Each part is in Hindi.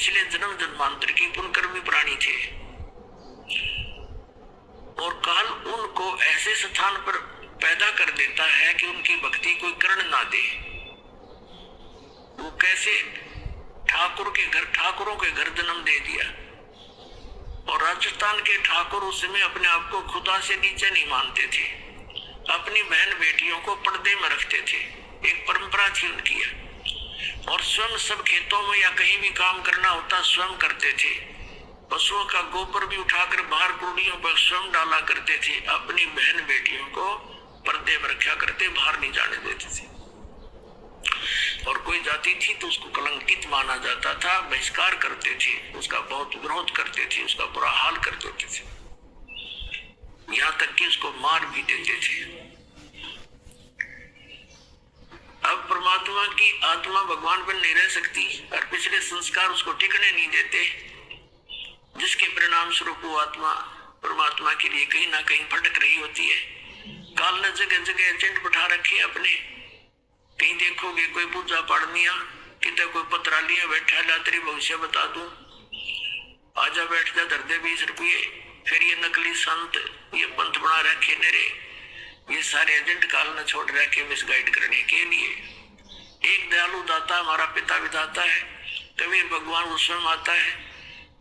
पिछले जन्म जन्मांतर की पुण्यकर्मी प्राणी थे और काल उनको ऐसे स्थान पर पैदा कर देता है कि उनकी भक्ति कोई कर्ण ना दे। वो कैसे ठाकुरों के घर जन्म दे दिया। और राजस्थान के ठाकुर उस समय अपने आप को खुदा से नीचे नहीं मानते थे, अपनी बहन बेटियों को पर्दे में रखते थे, एक परंपरा थी उनकी। और स्वयं सब खेतों में या कहीं भी काम करना होता स्वयं करते थे। पशुओं का गोबर भी उठाकर बाहर कुड़ियों पर स्वयं डाला करते थे। अपनी बहन बेटियों को पर्दे में रखा करते, बाहर नहीं जाने देते थे। और कोई जाति थी तो उसको कलंकित माना जाता था, बहिष्कार करते थे, उसका बहुत विरोध करते थे, उसका बुरा हाल कर देते थे, यहाँ तक कि उसको मार भी देते थे। अब परमात्मा की आत्मा भगवान पर नहीं रह सकती और पिछले संस्कार उसको टिकने नहीं देते, जिसके परिणाम स्वरूप वो आत्मा परमात्मा के लिए कहीं ना कहीं भटक रही होती है। काल ने जगह जगह एजेंट बैठा रखे अपने। कहीं देखोगे कोई पूजा पाड़निया, कितने कोई पत्रालिया बैठा, ला तेरी भविष्य बता दूं, आजा बैठ जा, धर दे 20 रुपये। फिर ये नकली संत, ये पंथ बना रखे नेरे, ये सारे एजेंट काल ने छोड़ रखे मिसगाइड करने के लिए। एक दयालु दाता हमारा पिता विधाता है, कबीर भगवान वो स्वयं आता है।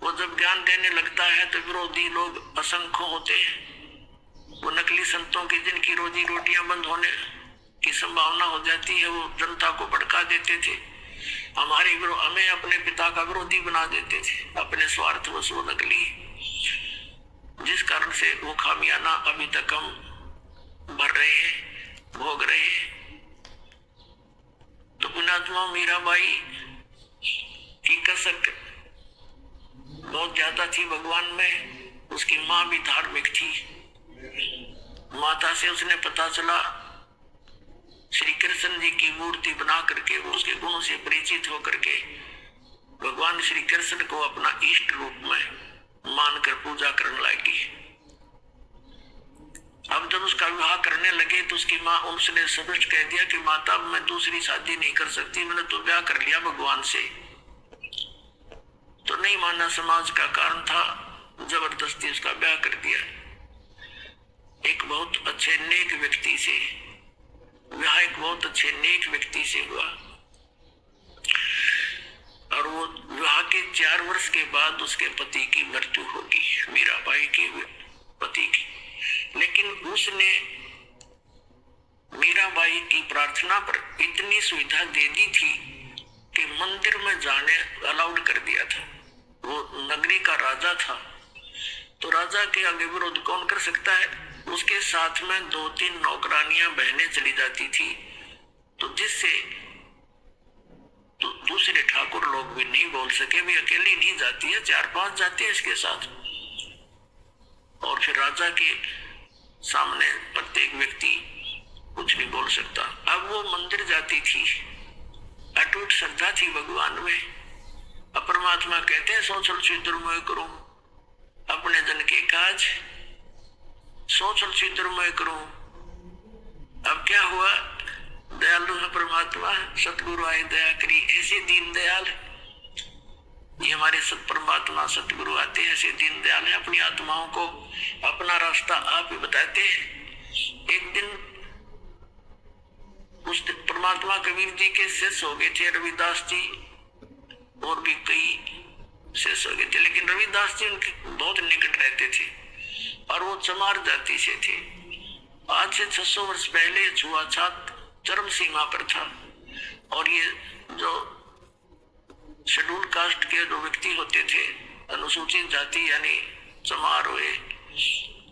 वो जब ज्ञान देने लगता है तो विरोधी लोग असंख्य होते हैं। वो नकली संतों की जिनकी रोजी रोटियां बंद होने की संभावना हो जाती है, वो जनता को भड़का देते थे, हमें अपने पिता का विरोधी बना देते थे, अपने स्वार्थ वश वो नकली, जिस कारण से वो खामियाना अभी तक हम भर रहे हैं, भोग रहे हैं। तो पुण्यात्मा मीराबाई की कसक बहुत ज्यादा थी भगवान में। उसकी माँ भी धार्मिक थी। माता से उसने पता चला, श्री कृष्ण जी की मूर्ति बना करके उसके गुणों से परिचित होकर के भगवान श्री कृष्ण को अपना इष्ट रूप में मानकर पूजा करने लगी। अब जब उसका विवाह करने लगे तो उसकी माँ उसने स्पष्ट कह दिया कि माता मैं दूसरी शादी नहीं कर सकती, मैंने तो ब्याह कर लिया भगवान से। तो नहीं माना, समाज का कारण था, जबरदस्ती उसका ब्याह कर दिया। एक बहुत अच्छे नेक व्यक्ति से विवाह, एक बहुत अच्छे नेक व्यक्ति से हुआ। और वो विवाह के 4 वर्ष के बाद उसके पति की मृत्यु होगी, मीराबाई के पति की। लेकिन उसने मीराबाई की प्रार्थना पर इतनी सुविधा दे दी थी कि मंदिर में जाने अलाउड कर दिया था। वो नगरी का राजा था, तो राजा के आगे विरोध कौन कर सकता है। उसके साथ में 2-3 नौकरानियां बहनें चली जाती थी, तो जिससे तो दूसरे ठाकुर लोग भी नहीं बोल सके, भी अकेली नहीं जाती है, 4-5 जाते हैं इसके साथ। और फिर राजा के सामने प्रत्येक व्यक्ति कुछ नहीं बोल सकता। अब वो मंदिर जाती थी, अटूट श्रद्धा थी भगवान में। अब परमात्मा कहते हैं सोचल छिद्रमय करूं अपने जन के काज, सोचल छिद्रमय करूं। अब क्या हुआ, दयालु है परमात्मा, सतगुरु आए दया करी, ऐसे दीन दयाल। ये हमारे सत परमात्मा सतगुरु आते हैं, ऐसे दीन दयाल है, अपनी आत्माओं को अपना रास्ता आप ही बताते हैं। एक दिन उस परमात्मा कबीर जी के शिष्य हो गए थे, रविदास जी और भी कई शिष्य हो गए थे, लेकिन रविदास जी उनके बहुत निकट रहते थे और वो चमार जाति से थे। आज से 600 वर्ष पहले छुआछूत चरम सीमा पर था। और ये जो शेड्यूल कास्ट के जो व्यक्ति होते थे, अनुसूचित जाति यानी चमार हुए,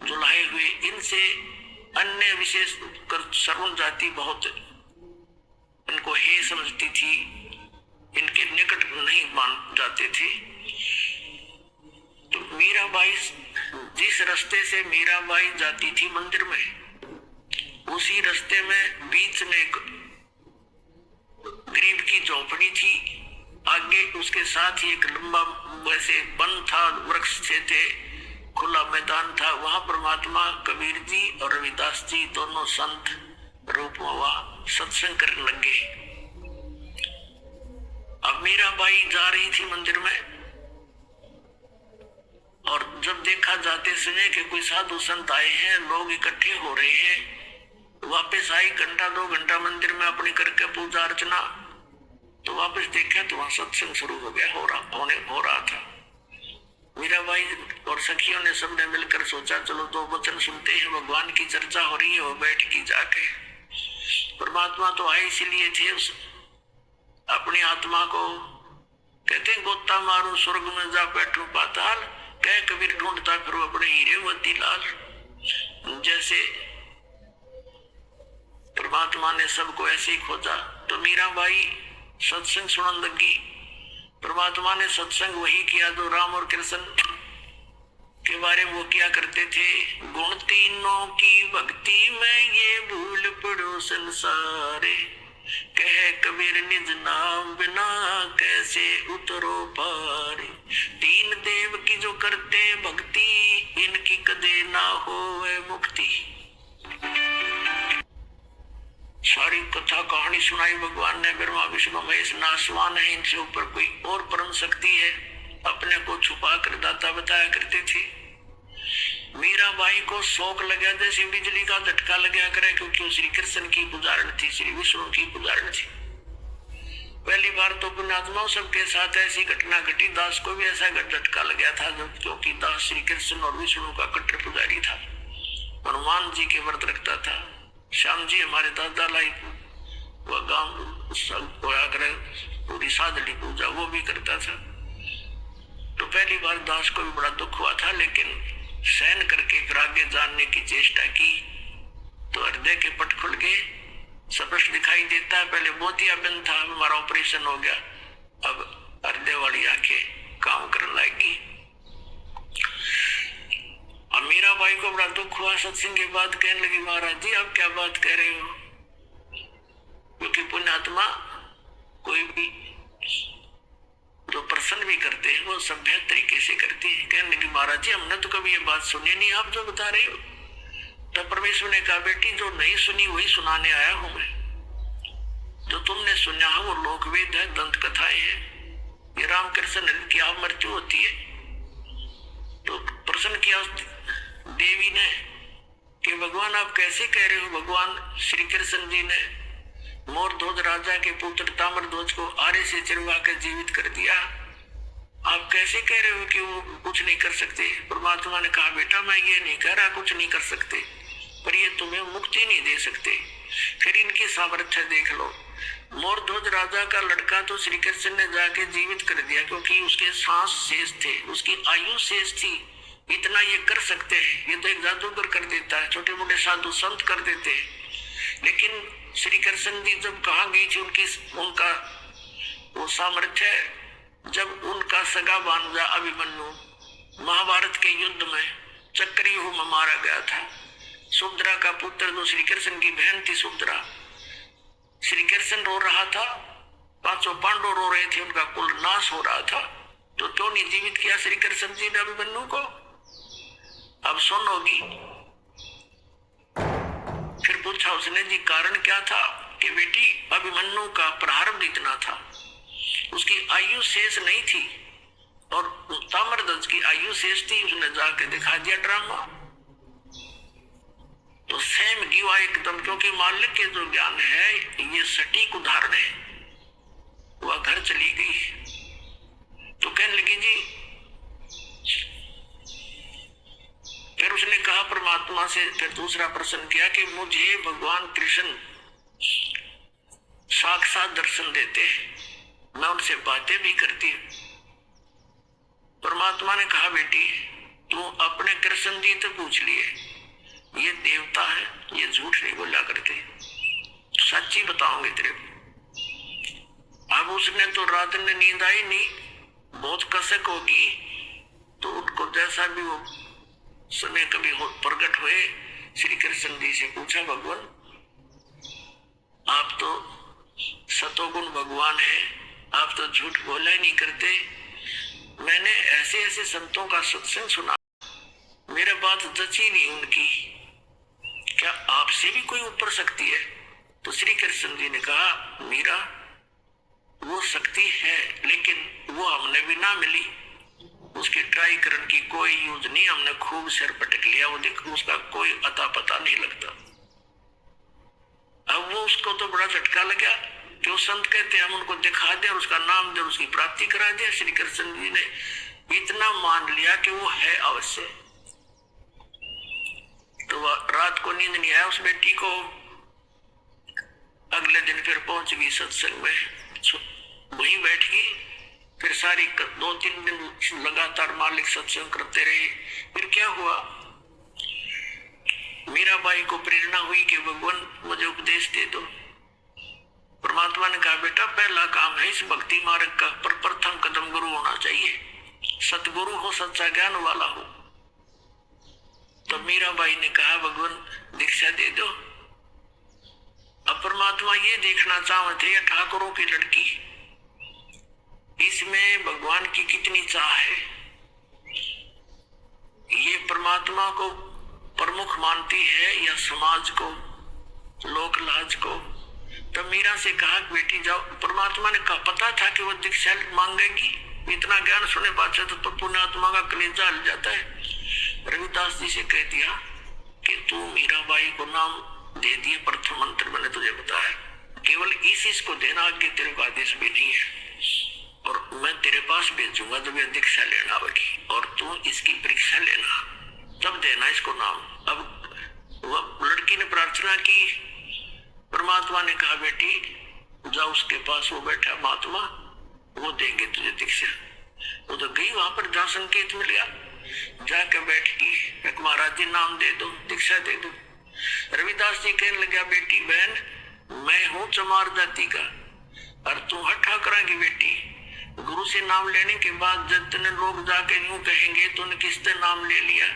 जुलाहे हुए, इनसे अन्य विशेष कर सवर्ण जाति बहुत इनको हे समझती थी, इनके निकट नहीं मान जाते थे। तो मीराबाई जिस रास्ते से मीराबाई जाती थी मंदिर में, उसी रास्ते में बीच में एक गरीब की झोपड़ी थी, आगे उसके साथ ही एक लंबा वैसे वन था, वृक्ष थे, खुला मैदान था। वहां परमात्मा कबीर जी और रविदास जी दोनों संत रूप में वहां सत्संग करने लगे। अब मीराबाई जा रही थी मंदिर में, जब देखा जाते समय कि कोई साधु संत आए हैं, लोग इकट्ठे हो रहे हैं, वापस आई, घंटा 2 घंटा मंदिर में अपनी करके पूजा अर्चना, तो वापस देखा तो वहां सत्संग शुरू हो गया, हो रहा था। मीराबाई और सखियों ने सबने मिलकर सोचा चलो 2 वचन सुनते हैं, भगवान की चर्चा हो रही है, वो बैठ की जाके। परमात्मा तो आए इसीलिए थे, उस अपनी आत्मा को कहते गोता मारू स्वर्ग में जा बैठू पाताल, कह कबीर ढूंढता फिर अपने हीरे मोती लाल। जैसे परमात्मा ने सबको ऐसे ही खोजा, तो मीराबाई सत्संग सुनने लगी। परमात्मा ने सत्संग वही किया जो राम और कृष्ण के बारे में वो किया करते थे। गुण तीनों की भक्ति में ये भूल पड़ो संसारे, कह कबीर निज नाम बिना कैसे उतरो पारे। 3 देव की जो करते भक्ति, इनकी कदे ना होवे मुक्ति। सारी कथा कहानी सुनाई भगवान ने, ब्रह्मा विष्णु महेश नासवान है, इनसे ऊपर कोई और परम शक्ति है, अपने को छुपा कर दाता बताया करते थे। मीराबाई को शौक लगा जैसे बिजली का झटका लगा करे, क्योंकि वो श्री कृष्ण की पुजारण थी, श्री विष्णु की पुजारण थी। पहली बार तो पुण्यात्माओं सबके साथ ऐसी घटना घटी, दास को भी ऐसा झटका लगा था, क्योंकि दास श्री कृष्ण और विष्णु का कट्टर पुजारी था, हनुमान जी के व्रत रखता था। श्याम जी हमारे दादा लाई वह गांव पूरी साधली पूजा वो भी करता था। तो पहली बार दास को भी बड़ा दुख हुआ था, लेकिन सहन करके फिर आगे जानने की चेष्टा की तो हृदय के पट खुल गए, स्पष्ट दिखाई देता है। पहले मोतियाबिंद था, हमारा ऑपरेशन हो गया, अब हृदय वाली आंखें काम करने लगी। अब मीराबाई को बड़ा दुख हुआ, सत्संग के बाद कहने लगी महाराज जी आप क्या बात कह रहे हो, क्योंकि पुण्यात्मा कोई भी जो प्रसन्न भी करते हैं वो सभ्य तरीके से करते हैं। कहने लगी महाराज जी हमने तो कभी ये बात सुनी नहीं, आप जो बता रहे हो। तब परमेश्वर ने कहा बेटी जो नहीं सुनी वही सुनाने आया हूं मैं, जो तुमने सुना है वो लोकवेद है, दंत कथाएं हैं। ये रामकृष्ण की आप मृत्यु होती है तो प्रश्न किया देवी ने कि भगवान आप कैसे कह रहे हो। भगवान श्री कृष्ण जी ने मोर ध्वज राजा के पुत्र ताम्र ध्वज को आरे से चिरवा कर जीवित कर दिया, आप कैसे कह रहे हो कि वो कुछ नहीं कर सकते। परमात्मा ने कहा बेटा मैं ये नहीं कह रहा कुछ नहीं कर सकते, पर ये तुम्हें मुक्ति नहीं दे सकते। फिर इनकी सामर्थ्य देख लो। मोर ध्वज राजा का लड़का तो श्री कृष्ण ने जाके जीवित कर दिया, क्योंकि उसके सांस शेष थे, उसकी आयु शेष थी, इतना ये कर सकते हैं। ये तो एक जादूगर कर देता है, छोटे मोटे साधु संत कर देते हैं। लेकिन श्री कृष्ण जी जब कहाँ गई थी उनका वो सामर्थ्य, जब उनका सगा भांजा अभिमन्यु महाभारत के युद्ध में चक्रव्यूह में मारा गया था। सुभद्रा का पुत्र जो श्री कृष्ण की बहन थी सुभद्रा, श्री कृष्ण रो रहा था, 500 पांडव रो रहे थे, उनका कुल नाश हो रहा था, तो क्यों नहीं जीवित किया श्री कृष्ण जी ने अभिमन्यु को। अब सुनोगी। फिर पूछा उसने जी कारण क्या था, कि बेटी अभिमन्यु का प्रारब्ध इतना था, उसकी आयु शेष नहीं थी और ताम्रध्वज की आयु शेष थी। उसने जाके दिखा दिया ड्रामा, तो सेम गिवा एकदम, क्योंकि मालिक के जो ज्ञान है ये सटीक उदाहरण है। वह घर चली गई तो कहने लगी जी, फिर उसने कहा परमात्मा से, फिर दूसरा प्रश्न किया कि मुझे भगवान कृष्ण साक्षात दर्शन देते हैं, मैं उनसे बातें भी करती हूं। परमात्मा ने कहा बेटी तू अपने कृष्ण जी तो पूछ लिए, ये देवता है, ये झूठ नहीं बोला करते, सच्ची बताओगे तेरे को। अब उसने तो रात में नींद आई नहीं, बहुत कसक होगी, तो उनको जैसा भी वो समय कभी प्रकट हुए श्री कृष्ण जी से पूछा भगवान आप तो सतोगुण भगवान है, आप तो झूठ बोला ही नहीं करते। मैंने ऐसे ऐसे संतों का सत्संग सुना, मेरे बात जची नहीं उनकी, क्या आपसे भी कोई ऊपर शक्ति है। तो श्री कृष्ण जी ने कहा मीरा वो शक्ति है, लेकिन वो हमने भी ना मिली, उसकी ट्राई करने की कोई यूज नहीं, हमने खूब सिर पटक लिया, वो देखो उसका कोई अता पता नहीं लगता। अब वो उसको तो बड़ा झटका लगा कि वो संत कहते हैं हम उनको दिखा दें और उसका नाम दे, उसकी प्राप्ति करा दे। श्री कृष्ण जी ने इतना मान लिया कि वो है अवश्य। तो रात को नींद नहीं आया उस बेटी को। अगले दिन फिर पहुंच गई सत्संग में, वहीं बैठ गई। फिर सारी 2-3 दिन लगातार मालिक सत्संग करते रहे। फिर क्या हुआ, मीराबाई को प्रेरणा हुई कि भगवान मुझे उपदेश दे दो। परमात्मा ने कहा बेटा पहला काम है इस भक्ति मार्ग का, पर प्रथम कदम गुरु होना चाहिए, सतगुरु हो, सच्चा ज्ञान वाला हो। तो मीराबाई ने कहा भगवान दीक्षा दे दो। अब परमात्मा ये देखना चाहते हैं ठाकुरों की लड़की, इसमें भगवान की कितनी चाह है। ये परमात्मा को प्रमुख मानती है या समाज को, लोक लाज को। तो मीरा से कहा बेटी जाओ। परमात्मा ने कहा पता था कि वो दीक्षा मांगेगी, इतना ज्ञान सुने बात तो पुण्यात्मा का कलेजा हिल जाता है। रविदास जी से कह दिया कि तू मीराबाई को नाम दे दिए, प्रथम मंत्र मैंने तुझे बताया, केवल इस को देना, आगे तेरे को आदेश भी नहीं है। और मैं तेरे पास भेजूंगा जब ये दीक्षा लेना होगी, और तू इसकी परीक्षा लेना, तब देना इसको नाम। अब वह लड़की ने प्रार्थना की, परमात्मा ने कहा बेटी जाओ उसके पास, वो बैठा महात्मा, वो देंगे तुझे दीक्षा। वो तो गई, वहां पर जहाँ संकेत मिल गया, जाकर बैठ गई, महाराज जी नाम दे दो, दीक्षा दे दो। रविदास जी कहने लगा बेटी बहन मैं हूं चमार जाति का, और तू हठा करांगी बेटी। गुरु से नाम लेने के बाद जितने लोग जाके यूं कहेंगे तूने किसने नाम ले लिया,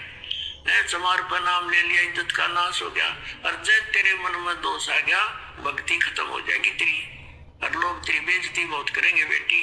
चमार पर नाम ले लिया, इज्जत का नाश हो गया। और जब तेरे मन में दोष आ गया भक्ति खत्म हो जाएगी तेरी, और लोग तेरी बेइज्जती बहुत करेंगे बेटी।